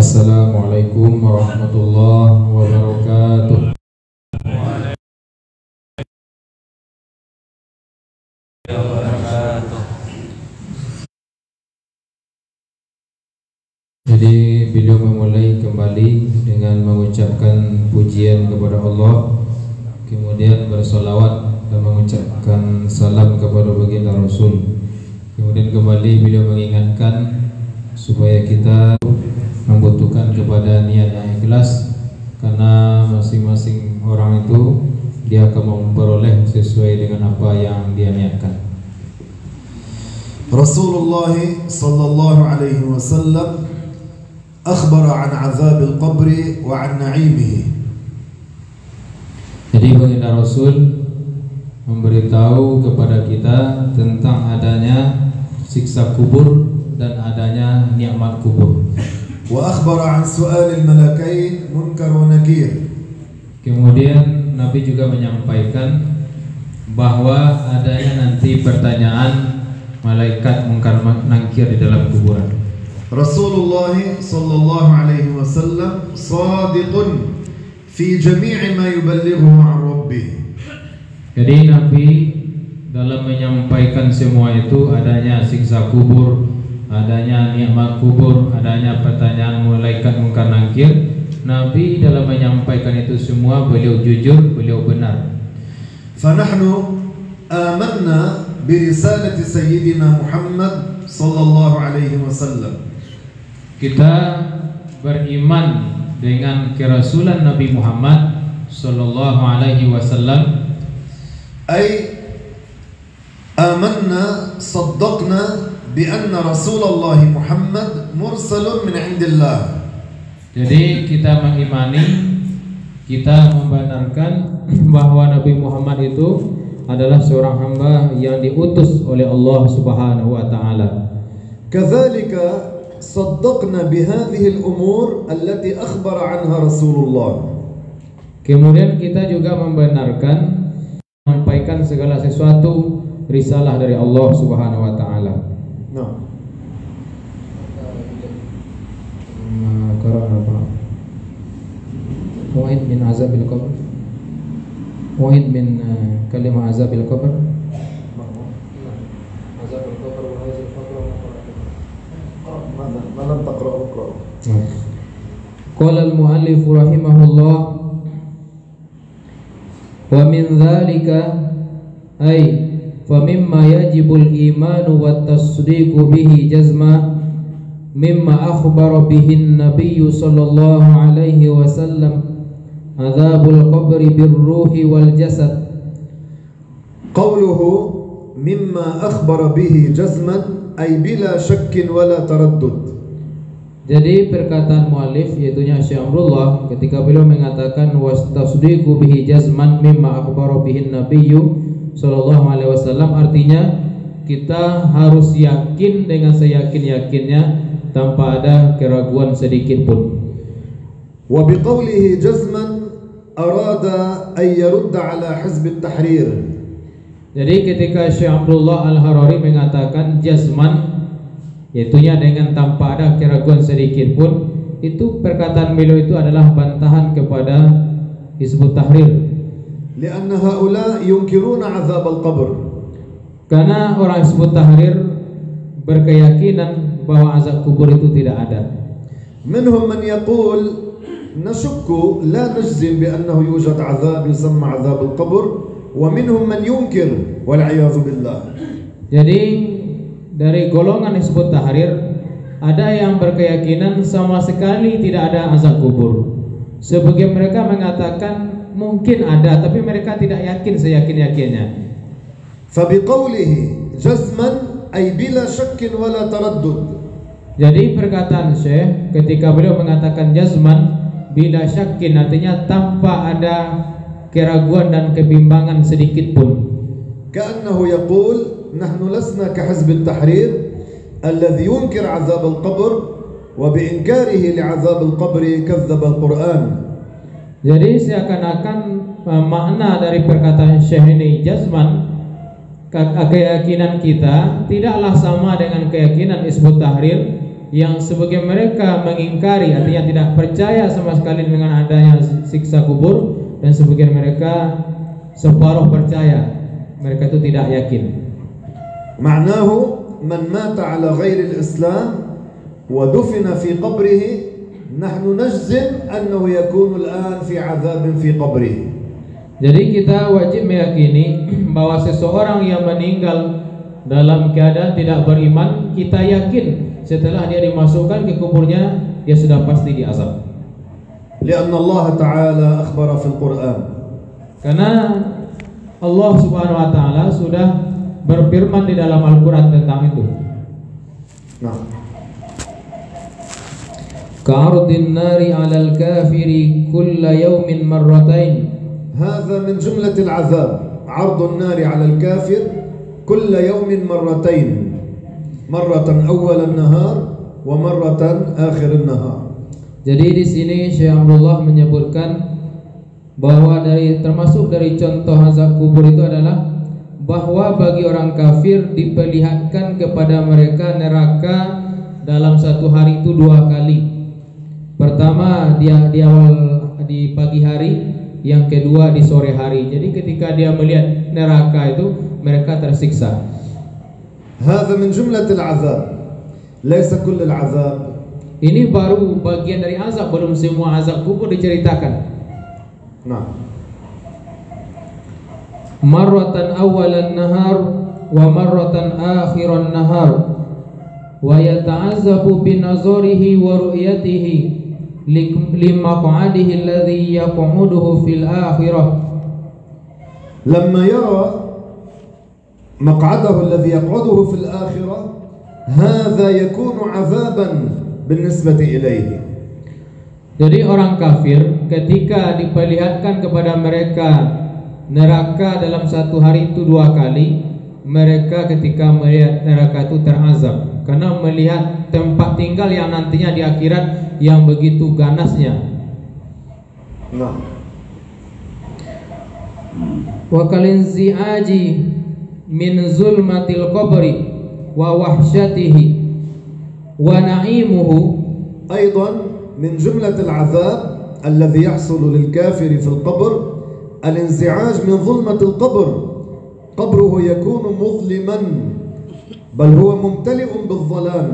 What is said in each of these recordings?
Assalamualaikum warahmatullahi wabarakatuh. Jadi beliau memulai kembali dengan mengucapkan pujian kepada Allah, kemudian bersolawat dan mengucapkan salam kepada baginda Rasul. Kemudian kembali beliau mengingatkan supaya kita membutuhkan kepada niat yang ikhlas, karena masing-masing orang itu dia akan memperoleh sesuai dengan apa yang dia niatkan. Rasulullah sallallahu alaihi wasallam akhbara an azab al-qabr wa an na'imihi. Jadi baginda Rasul memberitahu kepada kita tentang adanya siksa kubur dan adanya nikmat kubur. Wa akhbara an su'al al-malakain munkar wa nakir. Kemudian Nabi juga menyampaikan bahwa adanya nanti pertanyaan malaikat munkar nakir di dalam kuburan. Rasulullah sallallahu alaihi wasallam sadiqun fi jami' ma yuballighu an rabbih. Jadi Nabi dalam menyampaikan semua itu, adanya siksa kubur, adanya nikmat kubur, adanya pertanyaan malaikat munkar nakir, Nabi dalam menyampaikan itu semua beliau jujur, beliau benar. Fanahnu amanna bi risalati sayyidina Muhammad sallallahu alaihi wasallam. Kita beriman dengan kerasulan Nabi Muhammad sallallahu alaihi wasallam. Ay amanna saddaqna bi anna Rasulullah Muhammad mursalun min indillah. Jadi kita mengimani, kita membenarkan bahwa Nabi Muhammad itu adalah seorang hamba yang diutus oleh Allah Subhanahu wa taala. Kadzalika صدقنا بهذه الأمور التي أخبر عنها رسول الله. Kemudian kita juga membenarkan, menyampaikan segala sesuatu risalah dari Allah Subhanahu wa taala. Nah. Wa'id min azabil qabr. Wa'id min kalimah azabil qabr. Azabil qabr wa hazil qabr. Malam taqra'u. Qala al-muallif rahimahullah wa min dzalika ay fa mimma yajibul imanu wat tasdiqu bihi jazma mimma akhbara bihi an-nabiy sallallahu alaihi wasallam adzabul qabri birruhi wal jasad. Qawluhu mimma akhbara bihi jazman ay bila syakkin wala taraddud. Jadi perkataan muallif yaitu Syekh Amrullah ketika beliau mengatakan wastasdiqu bihi jazman mimma akhbara bihi nabiyyu sallallahu alaihi wasallam, artinya kita harus yakin dengan seyakin-yakinnya tanpa ada keraguan sedikit pun. Wa biqaulihi jazman arada ay yurd ala hizb at-tahrir. Jadi ketika Syekh Abdullah Al-Harari mengatakan jazman, yaitunya dengan tanpa ada keraguan sedikit pun, itu perkataan beliau itu adalah bantahan kepada Hizbut Tahrir. Lianna haula yunkiruna azab al-qabr. Karena orang Hizbut Tahrir berkeyakinan bahwa azab kubur itu tidak ada. Minhum man yaqul nashukku la najzim bi annahu yujad azab yusamma azab al-qabr, wa minhum man yunkir wal a'yadzu billah. Jadi dari golongan Hizbut Tahrir ada yang berkeyakinan sama sekali tidak ada azab kubur. Sebagian mereka mengatakan mungkin ada, tapi mereka tidak yakin seyakin-yakinnya. Fa biqaulihi jazman ay bila syakkin wala taraddud. Jadi perkataan Syekh ketika beliau mengatakan jazman bila syakkin, artinya tanpa ada keraguan dan kebimbangan sedikit pun. Ka'annahu yaqul nahnu lasna ka hizb at-tahrir alladhi yunkir 'azab al-qabr wa bi'inkarihi li'azab al-qabr kadzdzaba al-Qur'an. Jadi seakan-akan makna dari perkataan Syekh ini jazman, keyakinan kita tidaklah sama dengan keyakinan Hizbut Tahrir yang sebagian mereka mengingkari, artinya tidak percaya sama sekali dengan adanya siksa kubur, dan sebagian mereka separuh percaya, mereka itu tidak yakin. Ma'nahu man mata ala ghairi al-Islam wa dufina fi qabrihi nahnu najzim annahu yakunu al-an fi 'adzabin fi qabrihi. Jadi kita wajib meyakini bahwa seseorang yang meninggal dalam keadaan tidak beriman, kita yakin setelah dia dimasukkan ke kuburnya dia sudah pasti diazab. Lianna Allah Ta'ala akhbara fil Quran. Karena Allah Subhanahu wa taala sudah berfirman di dalam Al-Qur'an tentang itu. Nah. Ka'ardin nari 'alal kafiri kulla yawmin marratain. هذا من جملة العذاب عرض النار على الكافر كل يوم مرتين مرة أول النهار ومرة آخر النهار. Jadi di sini Syekh Abdullah menyebutkan bahwa termasuk dari contoh azab kubur itu adalah bahwa bagi orang kafir diperlihatkan kepada mereka neraka dalam satu hari itu 2 kali. Pertama di awal di pagi hari, yang kedua di sore hari. Jadi ketika dia melihat neraka itu mereka tersiksa. هذا من جملة العذاب ليس كل العذاب. Ini baru bagian dari azab, belum semua azab kubur diceritakan. Nah. Marratan awalan nahar wa marratan akhiran nahar wa yata'azzabu binazarihi wa ru'yatihi limaq'adihi alladhi yaq'uduhu fil akhirah. لما يرى مقعده الذي يقعده في الآخرة هذا يكون عذابا بالنسبة إليه. Jadi orang kafir ketika diperlihatkan kepada mereka neraka dalam satu hari itu 2 kali, mereka ketika melihat neraka itu terazab karena melihat tempat tinggal yang nantinya di akhirat yang begitu ganasnya. Nah. Wa kalinzi'aji min zulmatil qabri wa wahsyatihi wa na'imuhu. أيضا من جملة العذاب الذي يحصل للكافر في القبر الانزعاج من ظلمة القبر. قبره يكون مظلما بل هو ممتلئ بالظلام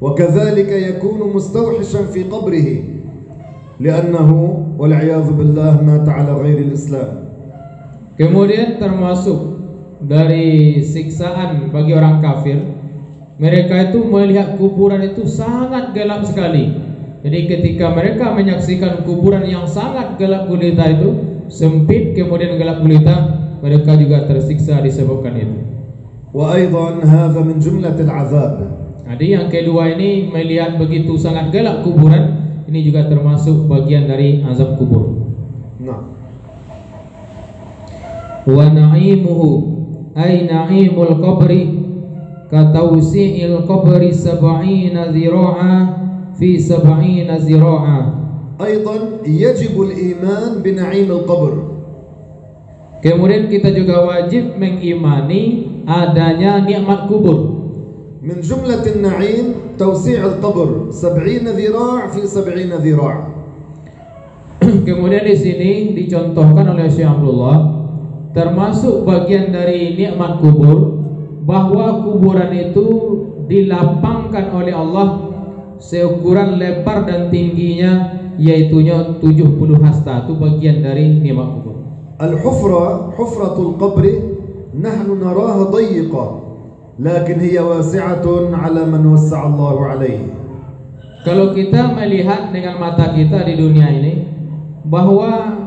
وكذلك يكون مستوحشا في قبره لأنه والعياذ بالله مات على غير الإسلام. Kemudian termasuk dari siksaan bagi orang kafir, mereka itu melihat kuburan itu sangat gelap sekali. Jadi ketika mereka menyaksikan kuburan yang sangat gelap gulita itu, sempit kemudian gelap gulita, mereka juga tersiksa disebabkan itu. وأيضا هذا من جملة العذاب. Jadi yang kedua ini melihat begitu sangat gelap kuburan, ini juga termasuk bagian dari azab kubur. Nah. Wa na'imuhu ay na'imul qabri ka tawsi'il qabri 70 zira'a fi 70 zira'a. أيضا يجب الإيمان بنعيم القبر. Kemudian kita juga wajib mengimani adanya nikmat kubur. من جملة النعيم توسيع القبر 70 ذراع في 70 ذراع. Kemudian di sini dicontohkan oleh Syekh Abdullah termasuk bagian dari nikmat kubur bahwa kuburan itu dilapangkan oleh Allah seukuran lebar dan tingginya yaitunya 70 hasta. Itu bagian dari nikmat kubur. الحفرة حفرة القبر نحن نراها ضيقة لكن هي واسعة على من وسع الله عليه. Kalau kita melihat dengan mata kita di dunia ini bahwa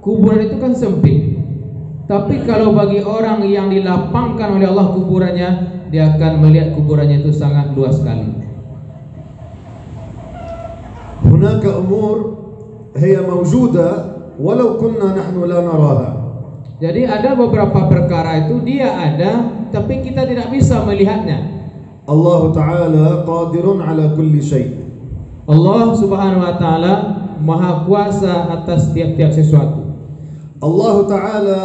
kuburan itu kan sempit. Tapi kalau bagi orang yang dilapangkan oleh Allah kuburannya, dia akan melihat kuburannya itu sangat luas sekali. هناك أمور هي موجودة ولو كنا نحن لا نراها. Jadi ada beberapa perkara itu dia ada, tapi kita tidak bisa melihatnya. Allah Ta'ala qadirun ala kulli syai'. Allah Subhanahu wa taala Maha kuasa atas tiap-tiap sesuatu. Allah Ta'ala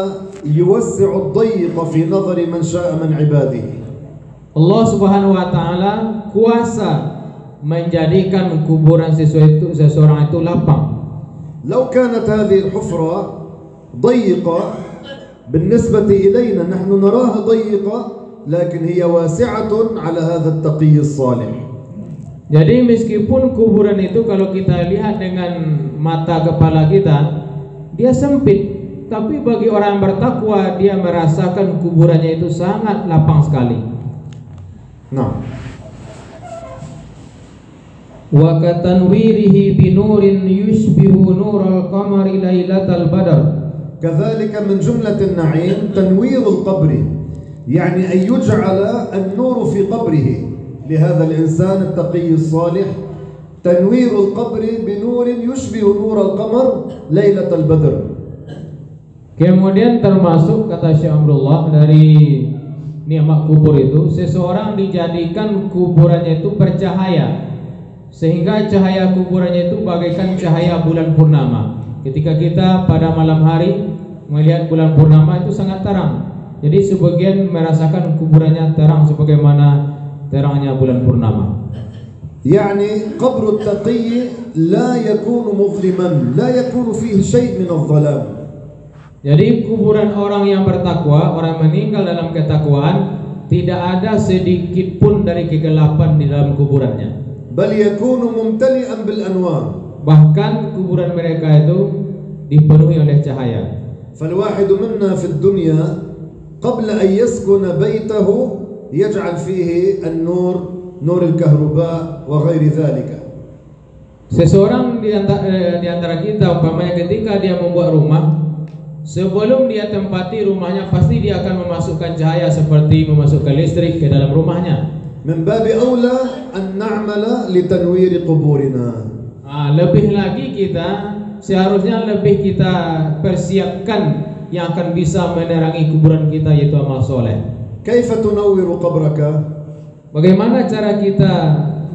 yuwassi'u ad-dayyiqa fi nadhari man syaa'a min 'ibadihi. Allah Subhanahu wa taala kuasa menjadikan kuburan seseorang itu lapang. لو كانت هذه الحفرة ضيقة بالنسبة إلينا نحن نراها ضيقة لكن هي واسعة على هذا التقي الصالح. Jadi meskipun kuburan itu kalau kita lihat dengan mata kepala kita dia sempit, tapi bagi orang yang bertakwa dia merasakan kuburannya itu sangat lapang sekali. Nah, wa katanwirihi binurin yushbihu nural qamari lailatal badr. كذلك من جملة النعيم تنوير القبر، يعني أن يجعل النور في قبره لهذا الإنسان التقي الصالح، تنوير القبر بنور يشبه نور القمر ليلة البدر. Kemudian termasuk kata Syekh Amrullah dari nikmat kubur itu, seseorang dijadikan kuburannya itu bercahaya sehingga cahaya kuburannya itu bagaikan cahaya bulan purnama. Ketika kita pada malam hari melihat bulan purnama itu sangat terang. Jadi sebagian merasakan kuburannya terang sebagaimana terangnya bulan purnama. يعني قبر التقي لا يكون مظلما، لا يكون فيه شيء من الظلام. Jadi kuburan orang yang bertakwa, orang meninggal dalam ketakwaan, tidak ada sedikit pun dari kegelapan di dalam kuburannya. بل يكون ممتلئا بالأنوار. Bahkan kuburan mereka itu dipenuhi oleh cahaya. فالواحد منا في الدنيا قبل أن يسكن بيته يجعل فيه النور نور الكهرباء وغير ذلك. Seseorang di antara kita umpamanya ketika dia membuat rumah, sebelum dia tempati rumahnya pasti dia akan memasukkan cahaya seperti memasukkan listrik ke dalam rumahnya. من باب أولى أن نعمل لتنوير قبورنا. Lebih lagi kita seharusnya lebih kita persiapkan yang akan bisa menerangi kuburan kita, yaitu amal soleh. كيف تنور قبرك؟ Bagaimana cara kita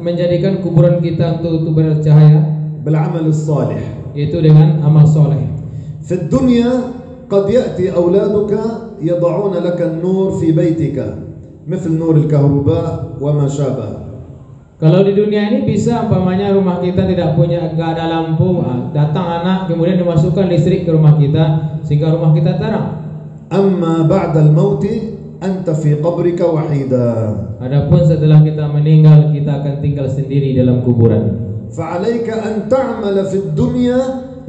menjadikan kuburan kita untuk bercahaya? بالعمل الصالح. Yaitu dengan amal soleh. في الدنيا قد يأتي أولادك يضعون لك النور في بيتك مثل نور الكهرباء وما شابه. Kalau di dunia ini bisa umpamanya rumah kita tidak ada lampu, datang anak kemudian dimasukkan listrik ke rumah kita sehingga rumah kita terang. أما بعد الموت أنت في قبرك وحيدا. Adapun setelah kita meninggal kita akan tinggal sendiri dalam kuburan. فعليك أن تعمل في الدنيا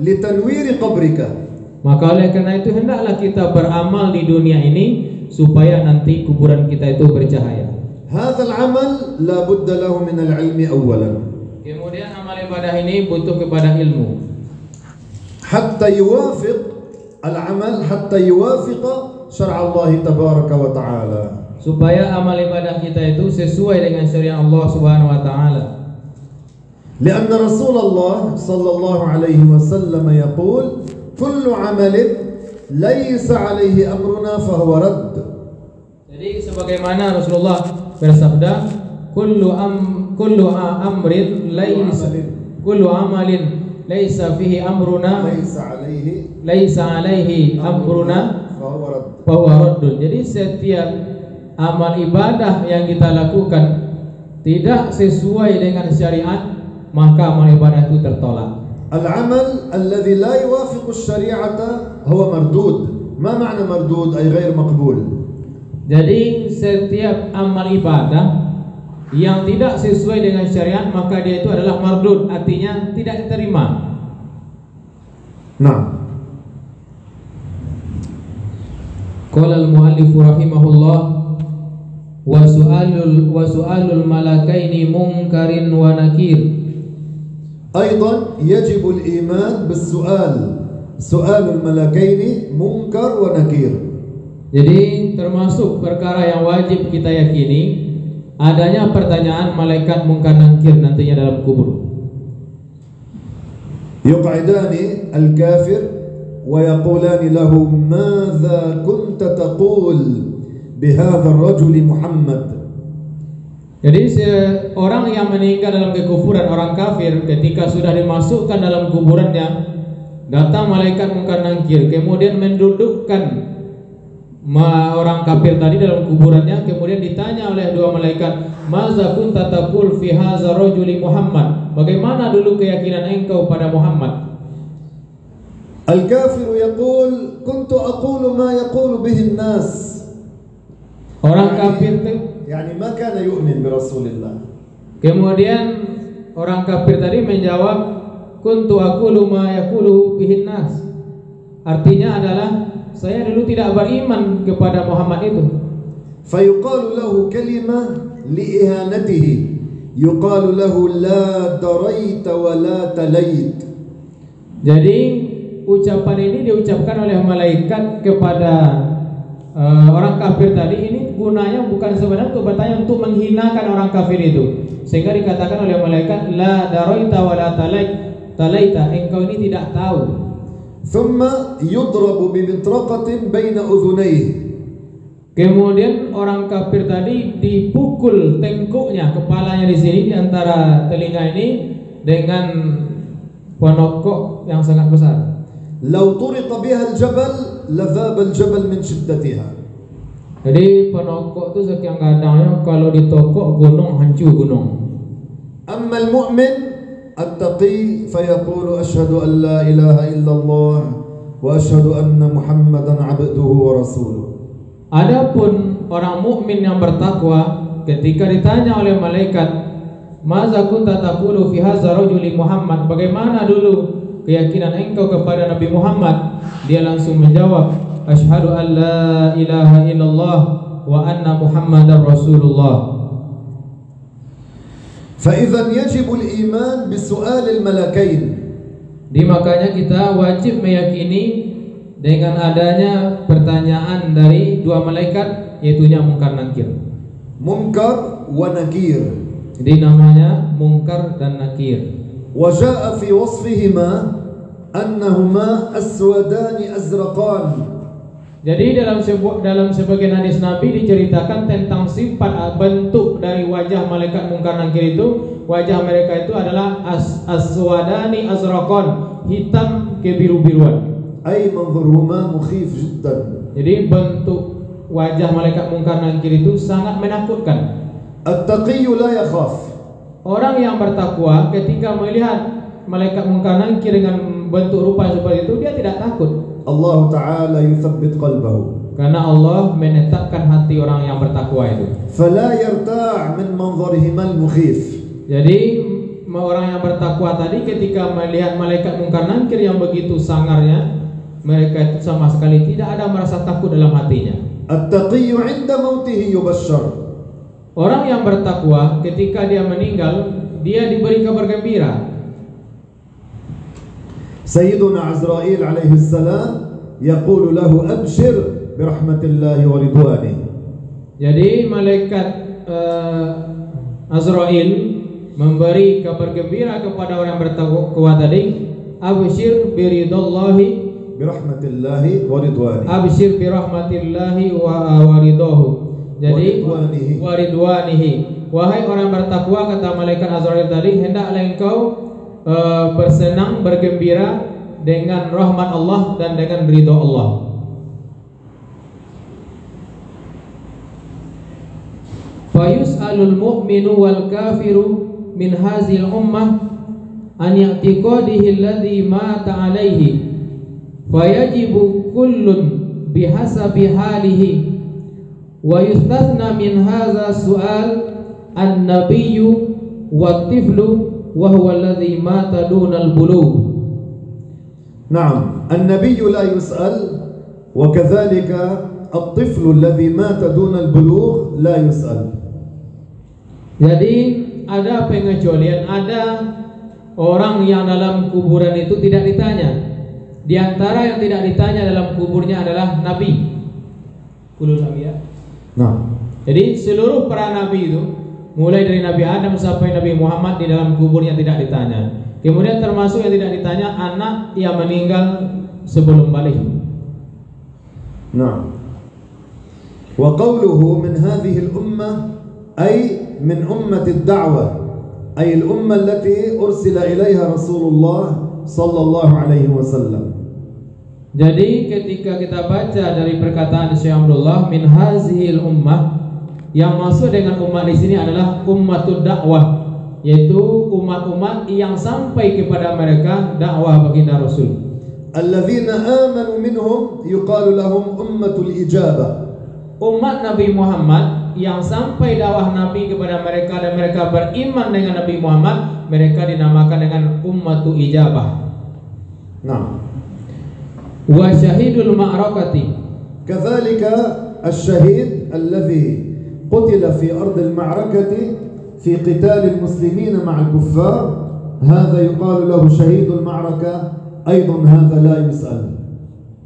لتنوير قبرك. Maka oleh karena itu hendaklah kita beramal di dunia ini supaya nanti kuburan kita itu bercahaya. هذا العمل لا بد له من العلم أولا. Kemudian amal ibadah ini butuh kepada ilmu. حتى يوافق العمل حتى يوافق شرع الله تبارك وتعالى. Supaya amal ibadah kita itu sesuai dengan syariat Allah Subhanahu wa taala. لأن رسول الله صلى الله عليه وسلم يقول كل عمل ليس عليه أمرنا فهو رد. Jadi sebagaimana Rasulullah bersabda, kullu amalin laisa fihi amruna laisa alaihi amruna fahuwa raddun. Jadi setiap amal ibadah yang kita lakukan tidak sesuai dengan syariat, maka amal ibadah itu tertolak. العمل الذي لا يوافق الشريعة هو مردود. ما معنى مردود؟ أي غير مقبول. Jadi setiap amal ibadah yang tidak sesuai dengan syariat maka dia itu adalah mardud, artinya tidak diterima. Nah, qala al-muallif rahimahullah wa su'alul malakaini munkarin wa nakir. أيضا يجب الإيمان بالسؤال. سؤال الملكين منكر ونكير. Jadi termasuk perkara yang wajib kita yakini adanya pertanyaan malaikat munkar nakir nantinya dalam kubur. يقعدان الكافر ويقولان له ماذا كنت تقول بهذا الرجل محمد. Jadi orang yang meninggal dalam kekufuran, orang kafir, ketika sudah dimasukkan dalam kuburannya, datang malaikat munkar nakir kemudian mendudukkan orang kafir tadi dalam kuburannya, kemudian ditanya oleh dua malaikat, "Maza kunta taqul fi hadza rajuli Muhammad?" Bagaimana dulu keyakinan engkau pada Muhammad? Al-kafir yaqul kuntu aqulu ma yaqulu bihi an-nas. Orang kafir yani ma kana yu'min bi Rasulillah. Kemudian orang kafir tadi menjawab, kuntu aqulu ma yaqulu bihi an-nas. Artinya adalah saya dulu tidak beriman kepada Muhammad itu. Fayuqalu lahu kalimah li'ihanatihi, yuqalu lahu la daraita wa la talait. Jadi ucapan ini diucapkan oleh malaikat kepada orang kafir tadi. Ini gunanya bukan sebenarnya untuk bertanya, untuk menghinakan orang kafir itu. Sehingga dikatakan oleh malaikat, la daraita wa la talaita, engkau ini tidak tahu. Thumma yudrabu bimitraqatin baina udhunayhi. Kemudian orang kafir tadi dipukul tengkuknya, kepalanya di sini di antara telinga ini dengan panokok yang sangat besar. Law turiqa biha al-jabal ladhaba al-jabal min shiddatiha. Jadi panokok itu sekian kadangnya kalau ditokok gunung hancur gunung. Amma al-mu'min التقي فيقول أشهد أن لا إله إلا الله وأشهد أن محمدا عبده ورسوله. Adapun orang mukmin yang bertakwa, ketika ditanya oleh malaikat, "Maza kunta taqulu fi hadza rajuli Muhammad?" Bagaimana dulu keyakinan engkau kepada Nabi Muhammad? Dia langsung menjawab, "Asyhadu an la ilaha illallah wa anna Muhammadar Rasulullah." فإذا يجب الإيمان بسؤال الملكين. Di makanya kita wajib meyakini dengan adanya pertanyaan dari dua malaikat, yaitunya Munkar Nakir. Munkar wa Nakir. Jadi namanya Munkar dan Nakir. وجاء في وصفهما أنهما أسودان أزرقان. Jadi dalam sebagian hadis Nabi diceritakan tentang sifat bentuk dari wajah malaikat Munkar Nakir itu. Wajah mereka itu adalah aswadani azraqan, hitam kebiru-biruan. Ay manzurhuma mukhif jiddan. Jadi bentuk wajah malaikat Munkar Nakir itu sangat menakutkan. At-taqiyyu la yakhaf. Orang yang bertakwa ketika melihat malaikat Munkar Nakir dengan bentuk rupa seperti itu, dia tidak takut. Allah Ta'ala yuthabbit qalbahu. Karena Allah menetapkan hati orang yang bertakwa itu. Fala yarta' min manzarihima al-mukhif. Jadi orang yang bertakwa tadi ketika melihat malaikat Munkar Nakir yang begitu sangarnya, mereka itu sama sekali tidak ada merasa takut dalam hatinya. At-taqiyyu 'inda mautihi yubashshar. Orang yang bertakwa ketika dia meninggal, dia diberi kabar gembira. Sayyiduna Azrail alaihi salam yaqulu lahu abshir birahmatillahi wa ridwanihi. Jadi malaikat Azrail memberi kabar gembira kepada orang yang bertakwa tadi, abshir biridallahi birahmatillahi wa ridwanihi. Abshir birahmatillahi wa ridahu. Jadi wa ridwanihi. Wahai orang bertakwa, kata malaikat Azrail tadi, hendaklah engkau bersenang, bergembira dengan rahmat Allah dan dengan ridha Allah. Fayus'alul mu'minu wal kafiru min hazil ummah an ya'tiqadihi alladhi mata alaihi fayajibu kullun bihasabi halihi wa yustathna min hadha su'al an-nabiyyu wat-tiflu وهو الذي مات دون البلوغ. نعم النبي لا يسأل وكذلك الطفل الذي مات دون البلوغ لا يسأل. Jadi ada pengecualian, ada orang yang dalam kuburan itu tidak ditanya. Di antara yang tidak ditanya dalam kuburnya adalah Nabi. Kulul Anbiya. Nah. Jadi seluruh para nabi itu, mulai dari Nabi Adam sampai Nabi Muhammad, di dalam kuburnya tidak ditanya. Kemudian termasuk yang tidak ditanya anak yang meninggal sebelum balik. Nah. Wa qawluhu min hadhihi al-ummah ay min ummati ad-da'wah ay al-ummah allati ursila ilayha Rasulullah sallallahu alaihi wasallam. Jadi ketika kita baca dari perkataan Syekh Abdullah min hazihil ummah, yang masuk dengan umat di sini adalah ummatud dakwah, yaitu umat-umat yang sampai kepada mereka dakwah baginda Rasul. Alladzina amanu minhum yuqalu lahum ummatul ijabah. Umat Nabi Muhammad yang sampai dakwah Nabi kepada mereka dan mereka beriman dengan Nabi Muhammad, mereka dinamakan dengan ummatul ijabah. Nah, wa syahidul ma'rakati, kadzalika asy-syahid alladhi qutila fi ard al-ma'rakati fi qital al-muslimin ma'a al-kuffar, hadha yuqalu lahu syahidul ma'rakah, aidan hadha la yus'al.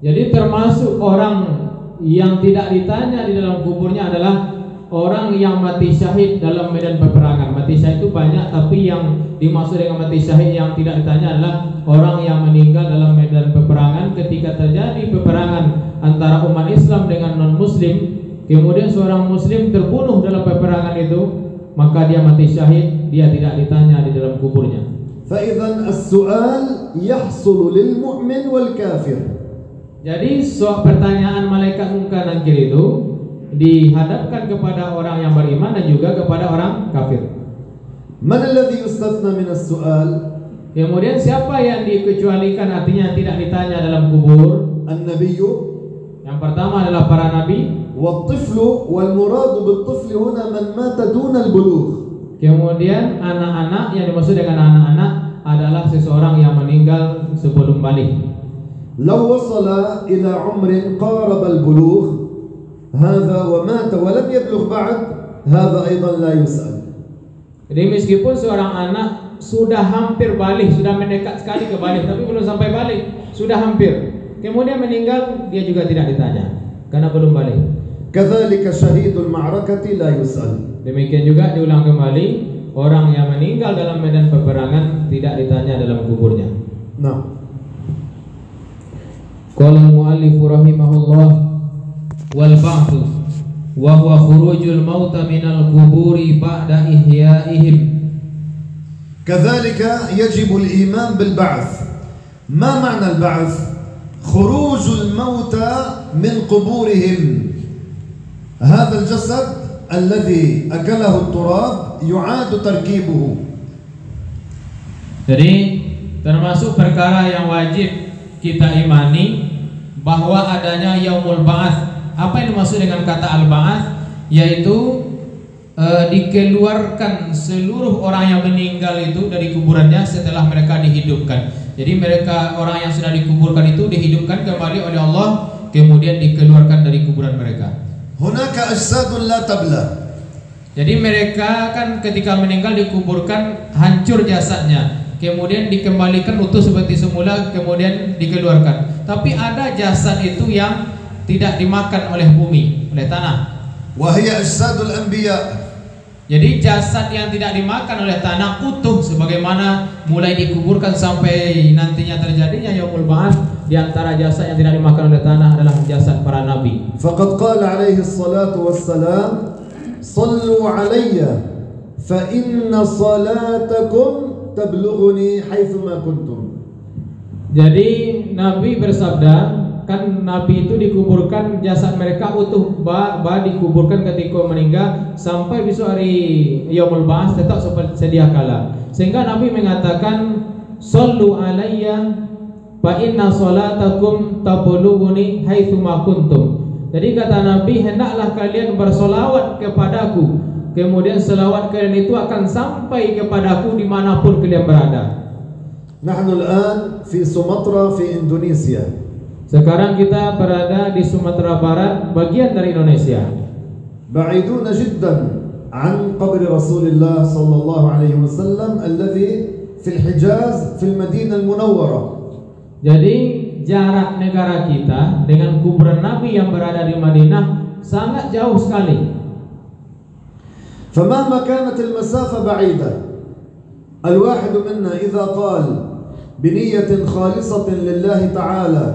Jadi termasuk orang yang tidak ditanya di dalam kuburnya adalah orang yang mati syahid dalam medan peperangan. Mati syahid itu banyak, tapi yang dimaksud dengan mati syahid yang tidak ditanya adalah orang yang meninggal dalam medan peperangan ketika terjadi peperangan antara umat Islam dengan non-muslim, kemudian seorang muslim terbunuh dalam peperangan itu, maka dia mati syahid, dia tidak ditanya di dalam kuburnya. فإذن السؤال يحصل للمؤمن والكافر. Jadi pertanyaan malaikat munkar nakir itu dihadapkan kepada orang yang beriman dan juga kepada orang kafir. Man alladhi yustathna min as-su'al? Kemudian siapa yang dikecualikan, artinya tidak ditanya dalam kubur? An-nabiyyu. Yang pertama adalah para nabi. Wat-tiflu wal muradu bit-tifli huna man mata duna al-bulugh. Kemudian anak-anak, yang dimaksud dengan anak-anak adalah seseorang yang meninggal sebelum balik. Law wasala ila umrin qarab al-bulugh hadha wa mata wa lam yablugh ba'd, hadha aidan la yus'al. Jadi meskipun seorang anak sudah hampir balik, sudah mendekat sekali ke balik, tapi belum sampai balik, sudah hampir, kemudian meninggal, dia juga tidak ditanya karena belum balik. Kadzalika syahidul ma'rakati la yus'al. Demikian juga diulang kembali, orang yang meninggal dalam medan peperangan tidak ditanya dalam kuburnya. Nah, qala al-mu'allif rahimahullah wal ba'tsu wa huwa khurujul mauta minal quburi ba'da ihya'ihim. كذلك يجب الإيمان بالبعث. ما معنى البعث؟ خروج الموتى من قبورهم. هذا الجسد الذي أكله التراب يعاد تركيبه. Jadi termasuk perkara yang wajib kita imani bahwa adanya yaumul ba'ats. Apa yang dimaksud dengan kata al-ba'ats? Yaitu dikeluarkan seluruh orang yang meninggal itu dari kuburannya setelah mereka dihidupkan. Jadi mereka, orang yang sudah dikuburkan itu dihidupkan kembali oleh Allah, kemudian dikeluarkan dari kuburan mereka. Hunaka ajsadun la tabla. Jadi mereka kan ketika meninggal dikuburkan hancur jasadnya, kemudian dikembalikan utuh seperti semula, kemudian dikeluarkan. Tapi ada jasad itu yang tidak dimakan oleh bumi, oleh tanah. Wa hiya ajsadul anbiya. Jadi jasad yang tidak dimakan oleh tanah utuh, sebagaimana mulai dikuburkan sampai nantinya terjadinya yaumul ba'ats, di antara jasad yang tidak dimakan oleh tanah adalah jasad para nabi. Faqad qala alaihi salatu wassalam, sallu alayya fa inna salatakum tablughuni haitsuma kuntum. Jadi Nabi bersabda, kan Nabi itu dikuburkan, jasad mereka utuh dikuburkan ketika meninggal sampai besok hari yaumul ba'ats tetap seperti sedia kala. Sehingga Nabi mengatakan sallu alayya fa inna salatakum tablughuni haitsuma kuntum. Jadi kata Nabi, hendaklah kalian bersolawat kepadaku, kemudian selawat kalian itu akan sampai kepadaku dimanapun kalian berada. Nahnu al-an fi Sumatra fi Indonesia. Sekarang kita berada di Sumatera Barat, bagian dari Indonesia. Ba'iduna jiddan an qabr Rasulullah sallallahu alaihi wasallam alladhi fil Hijaz fil Madinah al-Munawwarah. Jadi jarak negara kita dengan kuburan Nabi yang berada di Madinah sangat jauh sekali. فمهما كانت المسافة بعيدة الواحد منا إذا قال بنية خالصة لله تعالى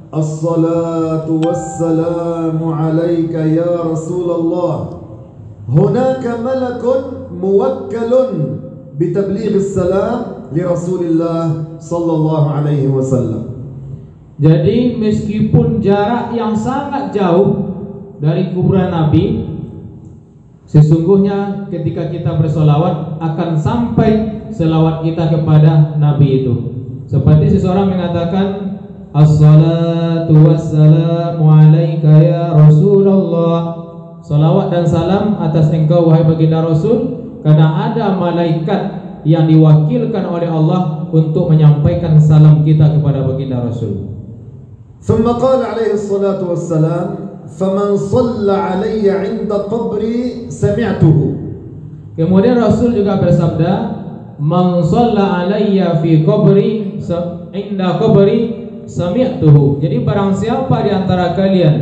الصلاة والسلام عليك يا رسول الله، هناك ملك موكل بتبليغ السلام لرسول الله صلى الله عليه وسلم. Jadi meskipun jarak yang sangat jauh dari kuburan Nabi, sesungguhnya ketika kita bersolawat akan sampai selawat kita kepada Nabi itu. Seperti seseorang mengatakan, As-salatu wassalamu alaika ya Rasulullah. Salawat dan salam atas engkau wahai baginda Rasul, karena ada malaikat yang diwakilkan oleh Allah untuk menyampaikan salam kita kepada baginda Rasul. ثم قال عليه الصلاة والسلام فمن صلى علي عند قبري سمعته. Kemudian Rasul juga bersabda, Man shalla alayya fi qabri inda qabri sami'tuhu. Jadi barang siapa di antara kalian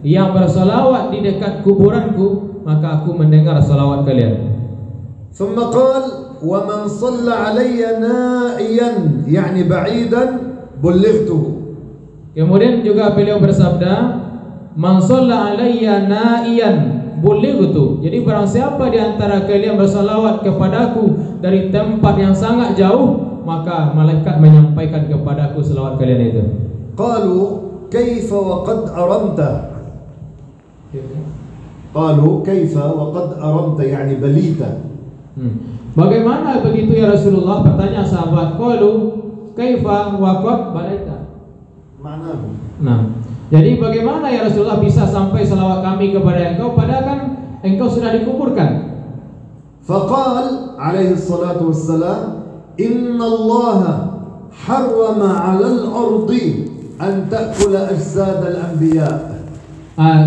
yang bersalawat di dekat kuburanku, maka aku mendengar salawat kalian. ثم قال ومن صلى علي نائيا يعني بعيدا بلغته. Kemudian juga beliau bersabda, Man shalla alayya na'iyan bulightu. Jadi barang siapa di antara kalian bersalawat kepadaku dari tempat yang sangat jauh, maka malaikat menyampaikan kepadaku salawat kalian itu. قالوا كيف وقد أرمت. قالوا كيف وقد أرمت يعني بليت. Bagaimana begitu ya Rasulullah? Bertanya sahabat. Qalu kaifa wa qad balaita. Nah, jadi bagaimana ya Rasulullah bisa sampai salawat kami kepada engkau padahal kan engkau sudah dikuburkan? Faqal alaihi salatu wassalam, Inna Allah harrama 'alal ardi an ta'kula ajsad al-anbiya.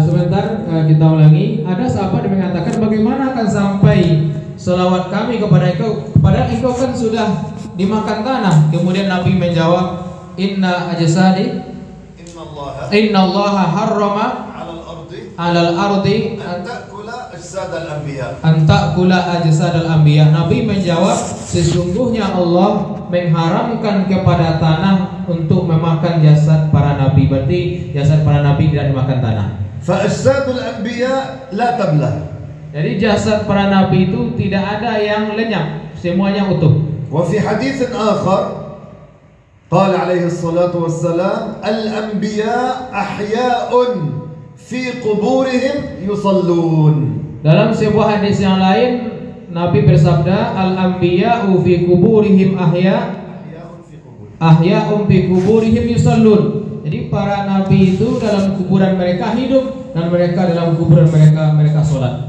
Sebentar, kita ulangi. Ada sahabat yang mengatakan bagaimana akan sampai salawat kami kepada engkau padahal engkau kan sudah dimakan tanah. Kemudian Nabi menjawab, Inna Allah harrama 'alal ardi an ta'kula ajsad al-anbiya. Nabi menjawab, sesungguhnya Allah mengharamkan kepada tanah untuk memakan jasad para nabi. Berarti jasad para nabi tidak dimakan tanah. Fa ajsadul anbiya la tablah. Jadi jasad para nabi itu tidak ada yang lenyap, semuanya utuh. Wa fi hadits akhar قال عليه الصلاة والسلام الأنبياء أحياء في قبورهم يصلون. Dalam sebuah hadis yang lain Nabi bersabda, al-anbiya'u fi kuburihim ahya'un fi kuburihim yusallun. Jadi para nabi itu dalam kuburan mereka hidup dan mereka dalam kuburan mereka sholat.